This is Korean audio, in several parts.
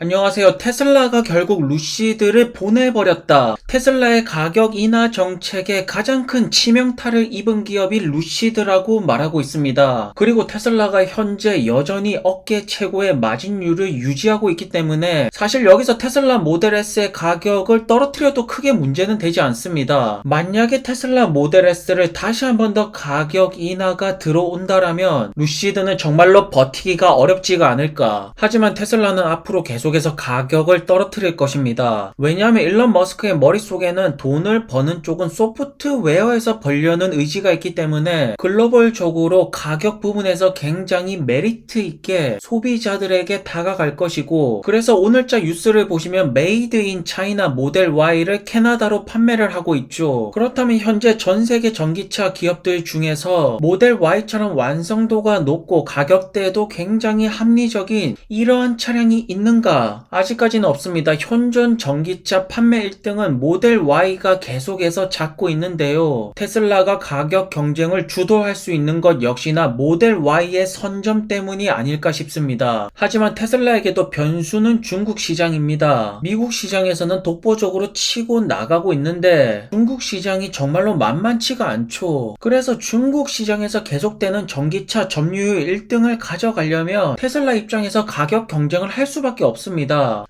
안녕하세요. 테슬라가 결국 루시드를 보내버렸다. 테슬라의 가격 인하 정책에 가장 큰 치명타를 입은 기업이 루시드라고 말하고 있습니다. 그리고 테슬라가 현재 여전히 업계 최고의 마진율을 유지하고 있기 때문에 사실 여기서 테슬라 모델 S의 가격을 떨어뜨려도 크게 문제는 되지 않습니다. 만약에 테슬라 모델 S를 다시 한 번 더 가격 인하가 들어온다라면 루시드는 정말로 버티기가 어렵지가 않을까. 하지만 테슬라는 앞으로 계속해서 가격을 떨어뜨릴 것입니다. 왜냐하면 일론 머스크의 머릿속에는 돈을 버는 쪽은 소프트웨어에서 벌려는 의지가 있기 때문에 글로벌적으로 가격 부분에서 굉장히 메리트 있게 소비자들에게 다가갈 것이고, 그래서 오늘자 뉴스를 보시면 메이드 인 차이나 모델 Y를 캐나다로 판매를 하고 있죠. 그렇다면 현재 전 세계 전기차 기업들 중에서 모델 Y처럼 완성도가 높고 가격대도 굉장히 합리적인 이러한 차량이 있는가? 아직까지는 없습니다. 현존 전기차 판매 1등은 모델 Y가 계속해서 잡고 있는데요. 테슬라가 가격 경쟁을 주도할 수 있는 것 역시나 모델 Y의 선점 때문이 아닐까 싶습니다. 하지만 테슬라에게도 변수는 중국 시장입니다. 미국 시장에서는 독보적으로 치고 나가고 있는데 중국 시장이 정말로 만만치가 않죠. 그래서 중국 시장에서 계속되는 전기차 점유율 1등을 가져가려면 테슬라 입장에서 가격 경쟁을 할 수밖에 없습니다.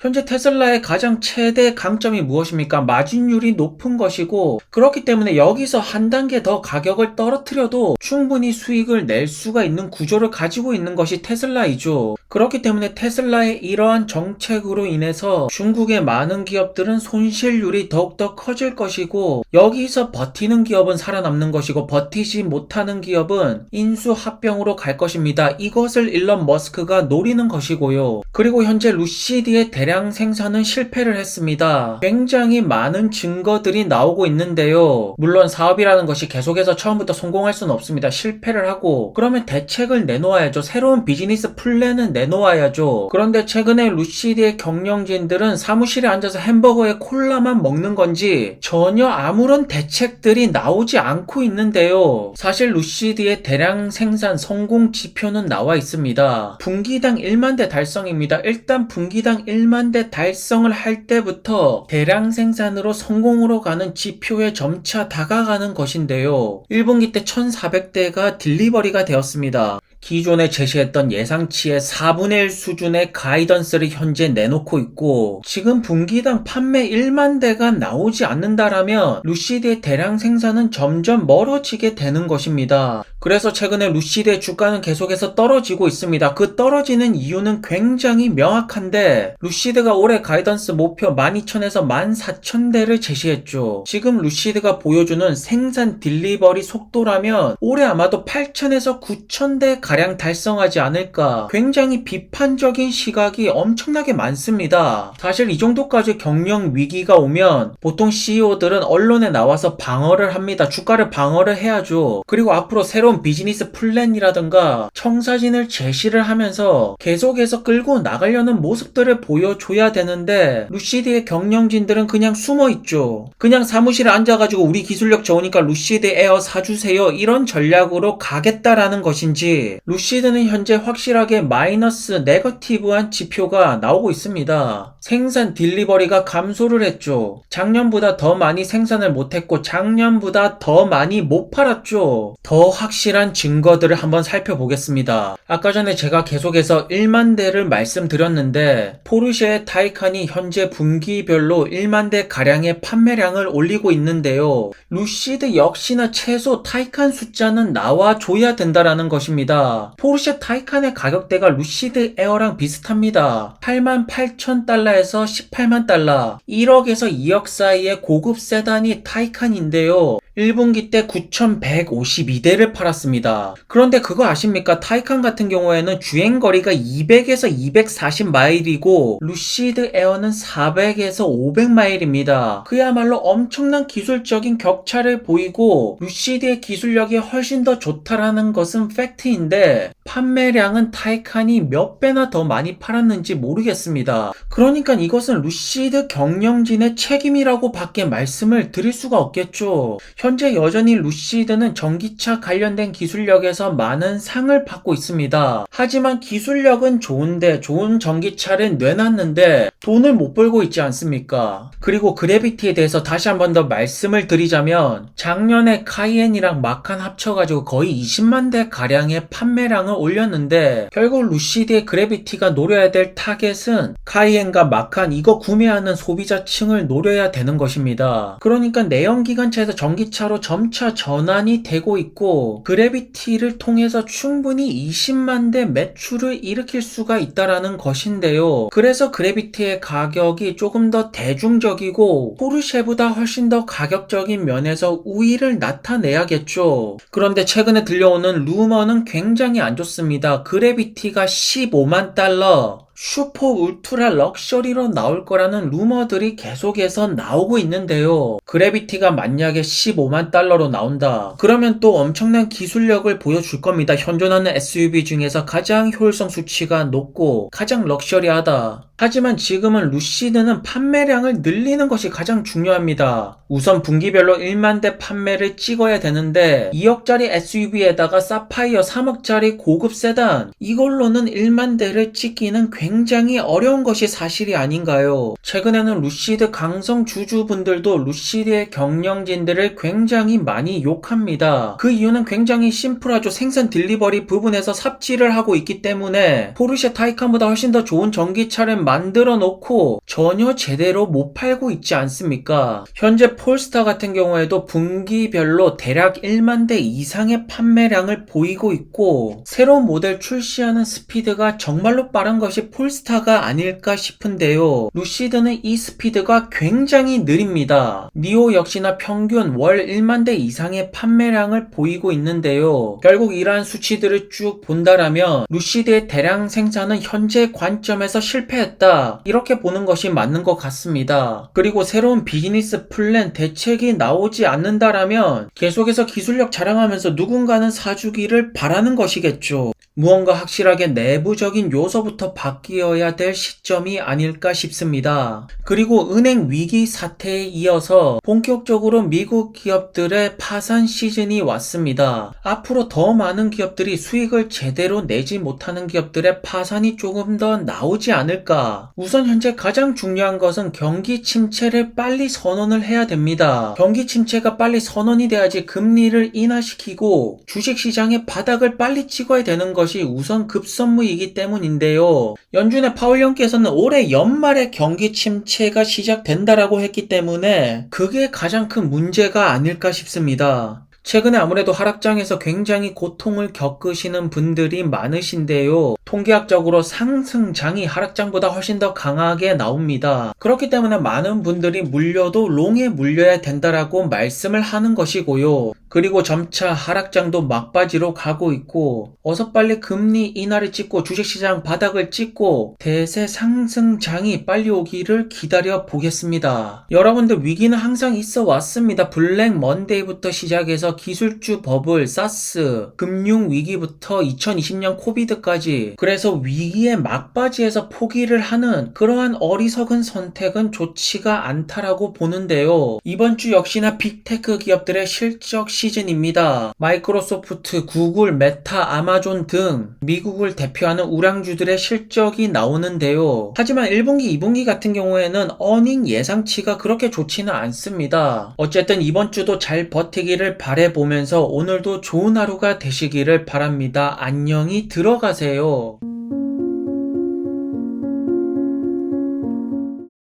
현재 테슬라의 가장 최대 강점이 무엇입니까? 마진율이 높은 것이고, 그렇기 때문에 여기서 한 단계 더 가격을 떨어뜨려도 충분히 수익을 낼 수가 있는 구조를 가지고 있는 것이 테슬라이죠. 그렇기 때문에 테슬라의 이러한 정책으로 인해서 중국의 많은 기업들은 손실률이 더욱더 커질 것이고, 여기서 버티는 기업은 살아남는 것이고 버티지 못하는 기업은 인수합병으로 갈 것입니다. 이것을 일론 머스크가 노리는 것이고요. 그리고 현재 루시드의 대량 생산은 실패를 했습니다. 굉장히 많은 증거들이 나오고 있는데요. 물론 사업이라는 것이 계속해서 처음부터 성공할 수는 없습니다. 실패를 하고 그러면 대책을 내놓아야죠. 새로운 비즈니스 플랜은 내놓아야죠. 그런데 최근에 루시드의 경영진들은 사무실에 앉아서 햄버거에 콜라만 먹는 건지 전혀 아무런 대책들이 나오지 않고 있는데요. 사실 루시드의 대량 생산 성공 지표는 나와 있습니다. 분기당 1만 대 달성입니다. 일단 분기당 1만 대 달성을 할 때부터 대량 생산으로 성공으로 가는 지표에 점차 다가가는 것인데요. 1분기 때 1,400대가 딜리버리가 되었습니다. 기존에 제시했던 예상치의 4분의 1 수준의 가이던스를 현재 내놓고 있고, 지금 분기당 판매 1만 대가 나오지 않는다라면 루시드의 대량 생산은 점점 멀어지게 되는 것입니다. 그래서 최근에 루시드의 주가는 계속해서 떨어지고 있습니다. 그 떨어지는 이유는 굉장히 명확한데, 루시드가 올해 가이던스 목표 12,000에서 14,000대를 제시했죠. 지금 루시드가 보여주는 생산 딜리버리 속도라면 올해 아마도 8,000에서 9,000대 가량 달성하지 않을까. 굉장히 비판적인 시각이 엄청나게 많습니다. 사실 이 정도까지 경영 위기가 오면 보통 CEO들은 언론에 나와서 방어를 합니다. 주가를 방어를 해야죠. 그리고 앞으로 새로운 비즈니스 플랜이라든가 청사진을 제시를 하면서 계속해서 끌고 나가려는 모습들을 보여줘야 되는데, 루시드의 경영진들은 그냥 숨어있죠. 그냥 사무실에 앉아가지고 우리 기술력 좋으니까 루시드 에어 사주세요 이런 전략으로 가겠다라는 것인지, 루시드는 현재 확실하게 마이너스 네거티브한 지표가 나오고 있습니다. 생산 딜리버리가 감소를 했죠. 작년보다 더 많이 생산을 못했고 작년보다 더 많이 못 팔았죠. 더 확실한 증거들을 한번 살펴보겠습니다. 아까 전에 제가 계속해서 1만 대를 말씀드렸는데, 포르쉐의 타이칸이 현재 분기별로 1만 대 가량의 판매량을 올리고 있는데요. 루시드 역시나 최소 타이칸 숫자는 나와줘야 된다라는 것입니다. 포르쉐 타이칸의 가격대가 루시드 에어랑 비슷합니다. 88,000달러에서 18만 달러, 1억에서 2억 사이의 고급 세단이 타이칸인데요. 1분기 때 9,152대를 팔았습니다. 그런데 그거 아십니까? 타이칸 같은 경우에는 주행거리가 200에서 240마일이고 루시드 에어는 400에서 500마일입니다. 그야말로 엄청난 기술적인 격차를 보이고 루시드의 기술력이 훨씬 더 좋다라는 것은 팩트인데, 판매량은 타이칸이 몇 배나 더 많이 팔았는지 모르겠습니다. 그러니까 이것은 루시드 경영진의 책임이라고 밖에 말씀을 드릴 수가 없겠죠. 현재 여전히 루시드는 전기차 관련된 기술력에서 많은 상을 받고 있습니다. 하지만 기술력은 좋은데 좋은 전기차를 내놨는데 돈을 못 벌고 있지 않습니까? 그리고 그래비티에 대해서 다시 한 번 더 말씀을 드리자면 작년에 카이엔이랑 마칸 합쳐가지고 거의 20만 대 가량의 판매량을 올렸는데 결국 루시드의 그래비티가 노려야 될 타겟은 카이엔과 마칸 이거 구매하는 소비자층을 노려야 되는 것입니다. 그러니까 내연기관차에서 전기차로 점차 전환이 되고 있고 그래비티를 통해서 충분히 20만 대 매출을 일으킬 수가 있다라는 것인데요. 그래서 그래비티의 가격이 조금 더 대중적이고 포르쉐보다 훨씬 더 가격적인 면에서 우위를 나타내야겠죠. 그런데 최근에 들려오는 루머는 굉장히 안 좋습니다. 그래비티가 15만 달러 슈퍼 울트라 럭셔리로 나올 거라는 루머들이 계속해서 나오고 있는데요. 그래비티가 만약에 15만 달러로 나온다. 그러면 또 엄청난 기술력을 보여줄 겁니다. 현존하는 SUV 중에서 가장 효율성 수치가 높고 가장 럭셔리하다. 하지만 지금은 루시드는 판매량을 늘리는 것이 가장 중요합니다. 우선 분기별로 1만 대 판매를 찍어야 되는데 2억짜리 SUV에다가 사파이어 3억짜리 고급 세단 이걸로는 1만 대를 찍기는 굉장히 어려운 것이 사실이 아닌가요? 최근에는 루시드 강성 주주분들도 루시드의 경영진들을 굉장히 많이 욕합니다. 그 이유는 굉장히 심플하죠. 생산 딜리버리 부분에서 삽질을 하고 있기 때문에 포르쉐 타이칸보다 훨씬 더 좋은 전기차를 만들어 놓고 전혀 제대로 못 팔고 있지 않습니까? 현재 폴스타 같은 경우에도 분기별로 대략 1만 대 이상의 판매량을 보이고 있고 새로운 모델 출시하는 스피드가 정말로 빠른 것이 폴스타가 아닐까 싶은데요. 루시드는 이 스피드가 굉장히 느립니다. 니오 역시나 평균 월 1만 대 이상의 판매량을 보이고 있는데요. 결국 이러한 수치들을 쭉 본다라면 루시드의 대량 생산은 현재 관점에서 실패했다. 이렇게 보는 것이 맞는 것 같습니다. 그리고 새로운 비즈니스 플랜 대책이 나오지 않는다라면 계속해서 기술력 자랑하면서 누군가는 사주기를 바라는 것이겠죠. 무언가 확실하게 내부적인 요소부터 바뀌어야 될 시점이 아닐까 싶습니다. 그리고 은행 위기 사태에 이어서 본격적으로 미국 기업들의 파산 시즌이 왔습니다. 앞으로 더 많은 기업들이 수익을 제대로 내지 못하는 기업들의 파산이 조금 더 나오지 않을까. 우선 현재 가장 중요한 것은 경기 침체를 빨리 선언을 해야 됩니다. 경기 침체가 빨리 선언이 돼야지 금리를 인하시키고 주식시장의 바닥을 빨리 찍어야 되는 것이 우선 급선무이기 때문인데요. 연준의 파월 형께서는 올해 연말에 경기 침체가 시작된다라고 했기 때문에 그게 가장 큰 문제가 아닐까 싶습니다. 최근에 아무래도 하락장에서 굉장히 고통을 겪으시는 분들이 많으신데요. 통계학적으로 상승장이 하락장보다 훨씬 더 강하게 나옵니다. 그렇기 때문에 많은 분들이 물려도 롱에 물려야 된다라고 말씀을 하는 것이고요. 그리고 점차 하락장도 막바지로 가고 있고 어서 빨리 금리 인하를 찍고 주식시장 바닥을 찍고 대세 상승장이 빨리 오기를 기다려 보겠습니다. 여러분들 위기는 항상 있어 왔습니다. 블랙 먼데이부터 시작해서 기술주 버블, 사스, 금융위기부터 2020년 코비드까지 그래서 위기의 막바지에서 포기를 하는 그러한 어리석은 선택은 좋지가 않다라고 보는데요. 이번 주 역시나 빅테크 기업들의 실적 시즌입니다. 마이크로소프트, 구글, 메타, 아마존 등 미국을 대표하는 우량주들의 실적이 나오는데요. 하지만 1분기, 2분기 같은 경우에는 어닝 예상치가 그렇게 좋지는 않습니다. 어쨌든 이번 주도 잘 버티기를 바라보면서 오늘도 좋은 하루가 되시기를 바랍니다. 안녕히 들어가세요.